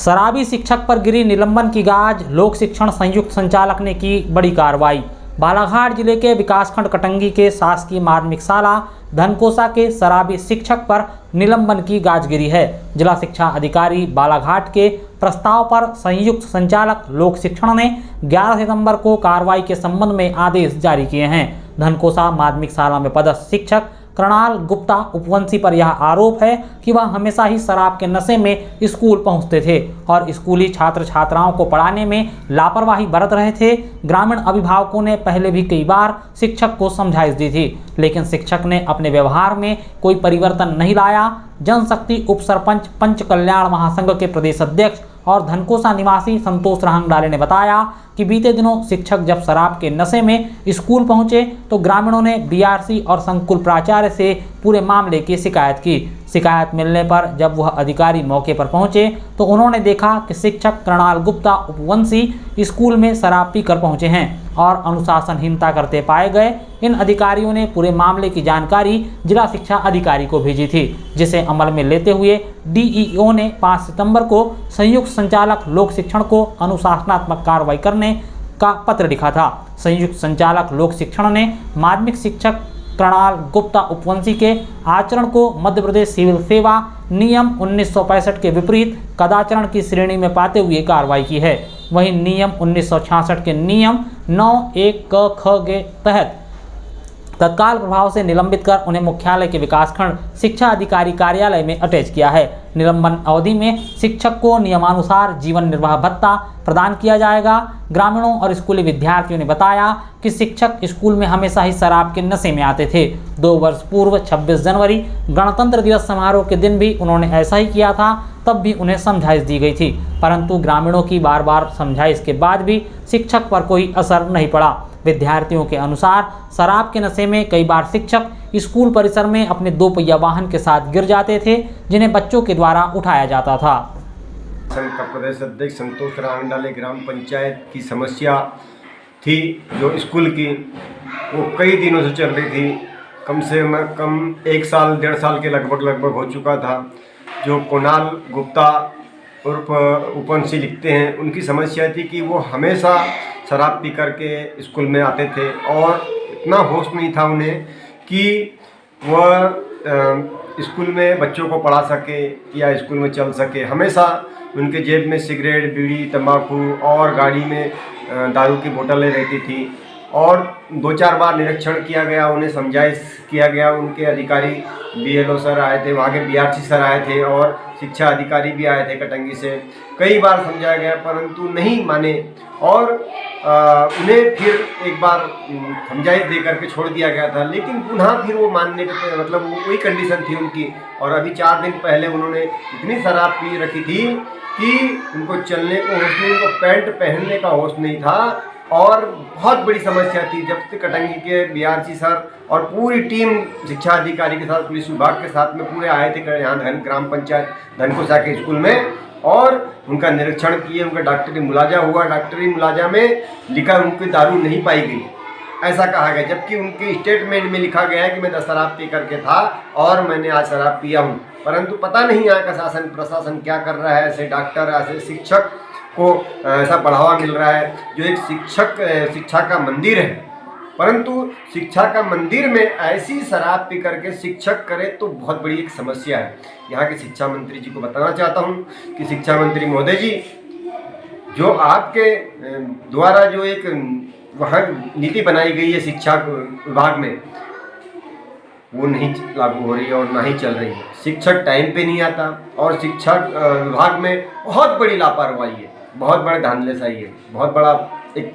शराबी शिक्षक पर गिरी निलंबन की गाज, लोक शिक्षण संयुक्त संचालक ने की बड़ी कार्रवाई। बालाघाट जिले के विकासखंड कटंगी के शासकीय माध्यमिक शाला धनकोसा के शराबी शिक्षक पर निलंबन की गाज गिरी है। जिला शिक्षा अधिकारी बालाघाट के प्रस्ताव पर संयुक्त संचालक लोक शिक्षण ने 11 सितंबर को कार्रवाई के संबंध में आदेश जारी किए हैं। धनकोसा माध्यमिक शाला में पदस्थ शिक्षक कृणाल गुप्ता उपवंशी पर यह आरोप है कि वह हमेशा ही शराब के नशे में स्कूल पहुंचते थे और स्कूली छात्र छात्राओं को पढ़ाने में लापरवाही बरत रहे थे। ग्रामीण अभिभावकों ने पहले भी कई बार शिक्षक को समझाइश दी थी, लेकिन शिक्षक ने अपने व्यवहार में कोई परिवर्तन नहीं लाया। जनशक्ति उप सरपंच पंच कल्याण महासंघ के प्रदेश अध्यक्ष और धनकोसा निवासी संतोष रहंगडाले ने बताया कि बीते दिनों शिक्षक जब शराब के नशे में स्कूल पहुंचे तो ग्रामीणों ने बीआरसी और संकुल प्राचार्य से पूरे मामले की शिकायत की। शिकायत मिलने पर जब वह अधिकारी मौके पर पहुंचे तो उन्होंने देखा कि शिक्षक कृणाल गुप्ता उपवंशी स्कूल में शराब पीकर पहुंचे हैं और अनुशासनहीनता करते पाए गए। इन अधिकारियों ने पूरे मामले की जानकारी जिला शिक्षा अधिकारी को भेजी थी, जिसे अमल में लेते हुए डीईओ ने 5 सितंबर को संयुक्त संचालक लोक शिक्षण को अनुशासनात्मक कार्रवाई करने का पत्र लिखा था। संयुक्त संचालक लोक शिक्षण ने माध्यमिक शिक्षक कृणाल गुप्ता उपवंशी के आचरण को मध्य प्रदेश सिविल सेवा नियम 1965 के विपरीत कदाचरण की श्रेणी में पाते हुए कार्रवाई की है। वहीं नियम 1966 के नियम 9(1) क ख के तहत तत्काल प्रभाव से निलंबित कर उन्हें मुख्यालय के विकासखंड शिक्षा अधिकारी कार्यालय में अटैच किया है। निलंबन अवधि में शिक्षक को नियमानुसार जीवन निर्वाह भत्ता प्रदान किया जाएगा। ग्रामीणों और स्कूली विद्यार्थियों ने बताया कि शिक्षक स्कूल में हमेशा ही शराब के नशे में आते थे। 2 वर्ष पूर्व 26 जनवरी गणतंत्र दिवस समारोह के दिन भी उन्होंने ऐसा ही किया था, तब भी उन्हें समझाइश दी गई थी, परंतु ग्रामीणों की बार बार समझाइश के बाद भी शिक्षक पर कोई असर नहीं पड़ा। विद्यार्थियों के अनुसार शराब के नशे में कई बार शिक्षक स्कूल परिसर में अपने 2 पहिया वाहन के साथ गिर जाते थे, जिन्हें बच्चों के द्वारा उठाया जाता था। संघ का प्रदेश अध्यक्ष संतोष रहंगडाले ग्राम पंचायत की समस्या थी जो स्कूल की, वो कई दिनों से चल रही थी। कम से कम 1 साल 1.5 साल के लगभग हो चुका था। जो कृणाल गुप्ता उर्फ उपवंशी लिखते हैं, उनकी समस्या थी कि वो हमेशा शराब पी करके स्कूल में आते थे और इतना होश नहीं था उन्हें कि वह स्कूल में बच्चों को पढ़ा सके या स्कूल में चल सके। हमेशा उनके जेब में सिगरेट, बीड़ी, तंबाकू और गाड़ी में दारू की बोतलें रहती थी और 2-4 बार निरीक्षण किया गया, उन्हें समझाइश किया गया। उनके अधिकारी बीएलओ सर आए थे, वहाँ के बीआरसी सर आए थे और शिक्षा अधिकारी भी आए थे कटंगी से। कई बार समझाया गया परंतु नहीं माने और उन्हें फिर एक बार समझाइश दे करके छोड़ दिया गया था, लेकिन पुनः फिर वो मानने के मतलब वही कंडीशन थी उनकी। और अभी 4 दिन पहले उन्होंने इतनी शराब पी रखी थी कि उनको चलने को होश नहीं, उनको पैंट पहनने का होश नहीं था और बहुत बड़ी समस्या थी। जब से कटंगी के बीआरसी सर और पूरी टीम शिक्षा अधिकारी के साथ, पुलिस विभाग के साथ में पूरे आए थे यहाँ ग्राम पंचायत धनकोसा के स्कूल में और उनका निरीक्षण किए, उनका डॉक्टरी मुलाजा हुआ। डॉक्टरी मुलाजा में लिखा उनकी दारू नहीं पाई गई, ऐसा कहा गया, जबकि उनके स्टेटमेंट में लिखा गया है कि मैं 10 शराब पी करके था और मैंने आज शराब पिया हूँ। परंतु पता नहीं यहाँ का शासन प्रशासन क्या कर रहा है। ऐसे डॉक्टर, ऐसे शिक्षक को ऐसा बढ़ावा मिल रहा है जो एक शिक्षा का मंदिर है, परंतु शिक्षा का मंदिर में ऐसी शराब पी करके शिक्षक करे तो बहुत बड़ी एक समस्या है। यहाँ के शिक्षा मंत्री जी को बताना चाहता हूँ कि शिक्षा मंत्री महोदय जी, जो आपके द्वारा जो एक वहाँ नीति बनाई गई है शिक्षा विभाग में, वो नहीं लागू हो रही है और ना ही चल रही है। शिक्षक टाइम पे नहीं आता और शिक्षा विभाग में बहुत बड़ी लापरवाही है, बहुत बड़े धांधलेशाही है, बहुत बड़ा एक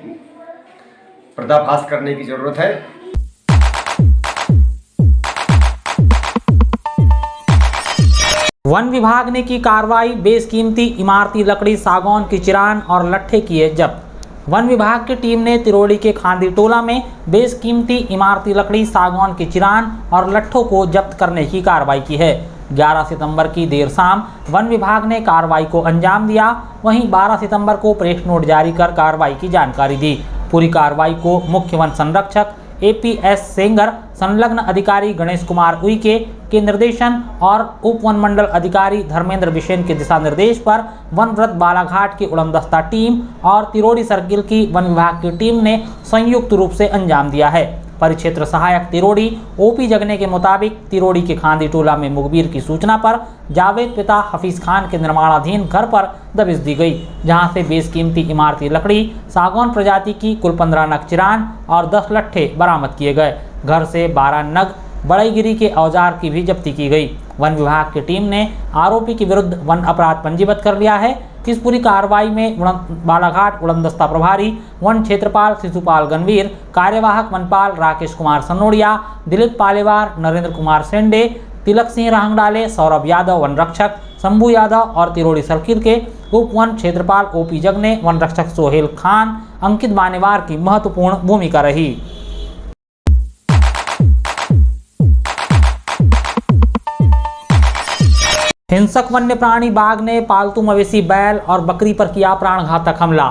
पर्दाफाश करने की जरूरत है। वन विभाग ने की कार्रवाई, बेशकीमती इमारती लकड़ी, सागौन की चिरान और लट्ठे किए जब्त। वन विभाग की टीम ने तिरोड़ी के खांदी टोला में बेशकीमती इमारती लकड़ी, सागौन की चिरान और लट्ठों को जब्त करने की कार्रवाई की है। 11 सितंबर की देर शाम वन विभाग ने कार्रवाई को अंजाम दिया। वहीं 12 सितंबर को प्रेस नोट जारी कर कार्रवाई की जानकारी दी। पूरी कार्रवाई को मुख्य वन संरक्षक APS सेंगर, संलग्न अधिकारी गणेश कुमार उइके के निर्देशन और उप वन मंडल अधिकारी धर्मेंद्र बिसेन के दिशा निर्देश पर वनव्रत बालाघाट की उड़नदस्ता टीम और तिरोड़ी सर्किल की वन विभाग की टीम ने संयुक्त रूप से अंजाम दिया है। परिक्षेत्र सहायक तिरोड़ी OP जगने के मुताबिक तिरोड़ी के खांदी टोला में मुखबिर की सूचना पर जावेद पिता हफीज खान के निर्माणाधीन घर पर दबिश दी गई, जहां से बेशकीमती इमारती लकड़ी सागौन प्रजाति की कुल 15 नग चिरान और 10 लट्ठे बरामद किए गए। घर से 12 नग बड़ईगिरी के औजार की भी जब्ती की गई। वन विभाग की टीम ने आरोपी के विरुद्ध वन अपराध पंजीबद्ध कर लिया है। इस पूरी कार्रवाई में बालाघाट उड़नदस्ता प्रभारी वन क्षेत्रपाल शिशुपाल गणवीर, कार्यवाहक वनपाल राकेश कुमार सनोड़िया, दिलीप पालेवार, नरेंद्र कुमार सेंडे, तिलक सिंह राहंगडाले, सौरभ यादव वन रक्षक, शंभू यादव और तिरोड़ी सर्किल के उप वन क्षेत्रपाल OP जगने, वन रक्षक सोहेल खान, अंकित बानेवार की महत्वपूर्ण भूमिका रही। हिंसक वन्य प्राणी बाघ ने पालतू मवेशी बैल और बकरी पर किया प्राणघातक हमला।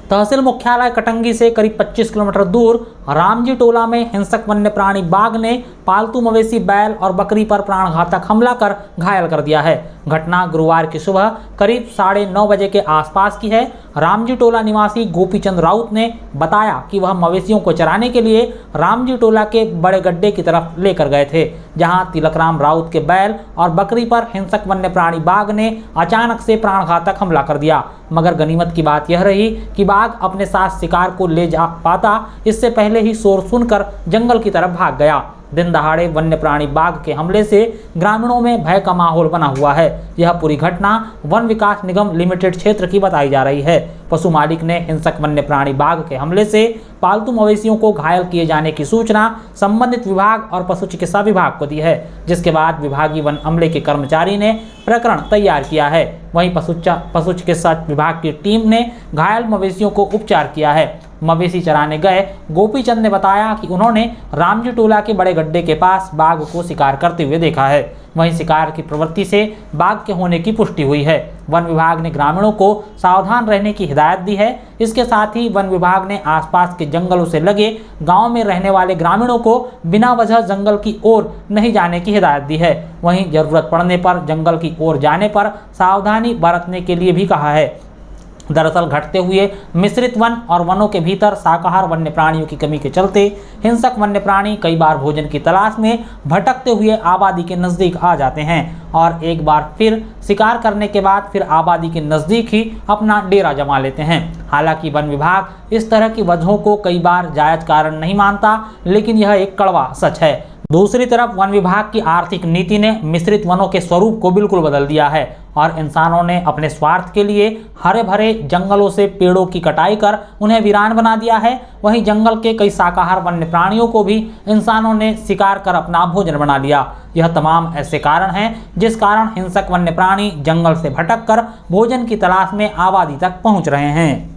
तहसील मुख्यालय कटंगी से करीब 25 किलोमीटर दूर रामजी टोला में हिंसक वन्य प्राणी बाघ ने पालतू मवेशी बैल और बकरी पर प्राणघातक हमला कर घायल कर दिया है। घटना गुरुवार की सुबह करीब 9:30 बजे के आसपास की है। रामजी टोला निवासी गोपीचंद राउत ने बताया कि वह मवेशियों को चराने के लिए रामजी टोला के बड़े गड्ढे की तरफ लेकर गए थे, जहां तिलकराम राउत के बैल और बकरी पर हिंसक वन्य प्राणी बाघ ने अचानक से प्राणघातक हमला कर दिया। मगर गनीमत की बात यह रही कि बाघ अपने साथ शिकार को ले जा पाता, इससे पहले ही शोर सुनकर जंगल की तरफ भाग गया। दिन दहाड़े वन्य प्राणी बाघ के हमले से ग्रामीणों में भय का माहौल बना हुआ है। यह पूरी घटना वन विकास निगम लिमिटेड क्षेत्र की बताई जा रही है। पशु मालिक ने हिंसक वन्य प्राणी बाघ के हमले से पालतू मवेशियों को घायल किए जाने की सूचना संबंधित विभाग और पशु चिकित्सा विभाग को दी है, जिसके बाद विभागीय वन अमले के कर्मचारी ने प्रकरण तैयार किया है। वहीं पशु चिकित्सा विभाग की टीम ने घायल मवेशियों को उपचार किया है। मवेशी चराने गए गोपीचंद ने बताया कि उन्होंने रामजी टोला के बड़े गड्ढे के पास बाघ को शिकार करते हुए देखा है। वहीं शिकार की प्रवृत्ति से बाघ के होने की पुष्टि हुई है। वन विभाग ने ग्रामीणों को सावधान रहने की हिदायत दी है। इसके साथ ही वन विभाग ने आसपास के जंगलों से लगे गांव में रहने वाले ग्रामीणों को बिना वजह जंगल की ओर नहीं जाने की हिदायत दी है। वहीं जरूरत पड़ने पर जंगल की ओर जाने पर सावधानी बरतने के लिए भी कहा है। दरअसल घटते हुए मिश्रित वन और वनों के भीतर शाकाहार वन्य प्राणियों की कमी के चलते हिंसक वन्य प्राणी कई बार भोजन की तलाश में भटकते हुए आबादी के नज़दीक आ जाते हैं और एक बार फिर शिकार करने के बाद फिर आबादी के नज़दीक ही अपना डेरा जमा लेते हैं। हालांकि वन विभाग इस तरह की वजहों को कई बार जायज़ कारण नहीं मानता, लेकिन यह एक कड़वा सच है। दूसरी तरफ वन विभाग की आर्थिक नीति ने मिश्रित वनों के स्वरूप को बिल्कुल बदल दिया है और इंसानों ने अपने स्वार्थ के लिए हरे भरे जंगलों से पेड़ों की कटाई कर उन्हें वीरान बना दिया है। वहीं जंगल के कई शाकाहार वन्य प्राणियों को भी इंसानों ने शिकार कर अपना भोजन बना लिया। यह तमाम ऐसे कारण हैं जिस कारण हिंसक वन्य प्राणी जंगल से भटक कर भोजन की तलाश में आबादी तक पहुंच रहे हैं।